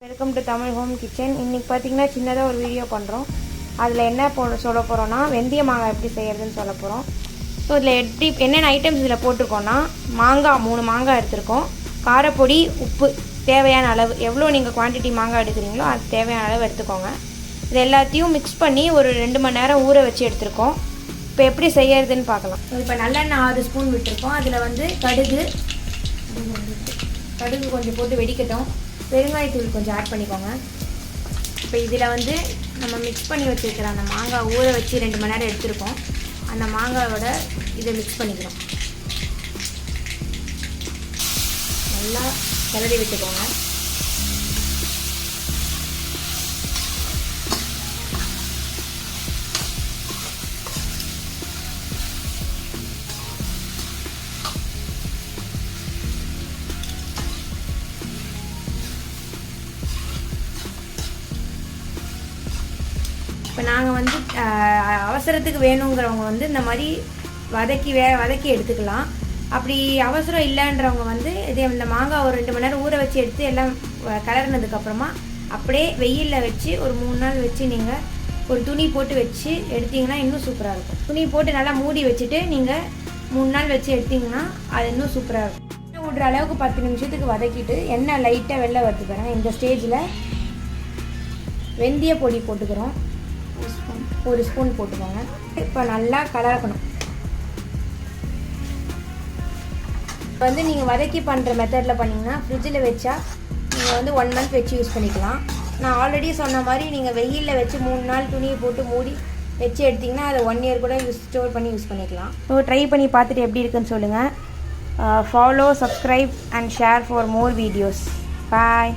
Welcome to Tamil home kitchen. இன்றைக்கி பார்த்திங்கன்னா சின்னதாக ஒரு வீடியோ பண்ணுறோம். அதில் என்ன சொல்ல போகிறோன்னா வெந்தய மாங்காய் எப்படி செய்கிறதுன்னு சொல்ல போகிறோம். ஸோ இதில் என்னென்ன ஐட்டம்ஸ் இதில் போட்டிருக்கோன்னா மாங்காய் 3 மாங்காய் எடுத்திருக்கோம், காரப்பொடி, உப்பு தேவையான அளவு, எவ்வளோ நீங்கள் குவான்டிட்டி மாங்காய் எடுக்கிறீங்களோ அது தேவையான அளவு எடுத்துக்கோங்க. இது எல்லாத்தையும் மிக்ஸ் பண்ணி ஒரு 2 மணி நேரம் ஊற வச்சு எடுத்துருக்கோம். இப்போ எப்படி செய்யறதுன்னு பார்க்கலாம். இப்போ நல்லெண்ணெய் 6 ஸ்பூன் விட்டுருக்கோம். அதில் வந்து கடுகு கொஞ்சம் போட்டு வெடிக்கட்டும். பெருங்காயத்தூள் கொஞ்சம் ஆட் பண்ணிக்கோங்க. இப்போ இதில் வந்து நம்ம மிக்ஸ் பண்ணி வச்சுருக்கிற அந்த மாங்காய் ஊற வச்சு 2 மணி நேரம் எடுத்துருக்கோம். அந்த மாங்காயோட இதை மிக்ஸ் பண்ணிக்கிறோம். நல்லா கிளறி விட்டுக்கோங்க. இப்போ நாங்கள் வந்து அவசரத்துக்கு வேணுங்கிறவங்க வந்து இந்த மாதிரி வதக்கி எடுத்துக்கலாம். அப்படி அவசரம் இல்லைன்றவங்க வந்து இதே இந்த மாங்காய் ஒரு 2 மணி நேரம் ஊற வச்சு எடுத்து எல்லாம் கலர்னதுக்கப்புறமா அப்படியே வெயிலில் வச்சு ஒரு 3 நாள் வச்சு நீங்கள் ஒரு துணி போட்டு வச்சு எடுத்திங்கன்னா இன்னும் சூப்பராக இருக்கும். துணி போட்டு நல்லா மூடி வச்சுட்டு நீங்கள் 3 நாள் வச்சு எடுத்திங்கன்னா அது இன்னும் சூப்பராக இருக்கும். எண்ணெய் விடுற அளவுக்கு 10 நிமிஷத்துக்கு வதக்கிட்டு எண்ணெய் லைட்டாக வெளில வருது பாருங்கள். இந்த ஸ்டேஜில் வெந்தய பொடி போட்டுக்கிறோம். 1 ஸ்பூன் போட்டுக்கோங்க. இப்போ நல்லா கலக்கணும். இப்போ வந்து நீங்கள் வதக்கி பண்ணுற மெத்தடில் பண்ணிங்கன்னா ஃப்ரிட்ஜில் வச்சா நீங்கள் வந்து 1 மந்த் வச்சு யூஸ் பண்ணிக்கலாம். நான் ஆல்ரெடி சொன்ன மாதிரி நீங்கள் வெயிலில் வச்சு 3 நாள் துணியை போட்டு மூடி வச்சு எடுத்திங்கன்னா அதை 1 இயர் கூட ஸ்டோர் பண்ணி யூஸ் பண்ணிக்கலாம். ஸோ ட்ரை பண்ணி பார்த்துட்டு எப்படி இருக்குன்னு சொல்லுங்கள். Follow, subscribe and share for more videos. Bye.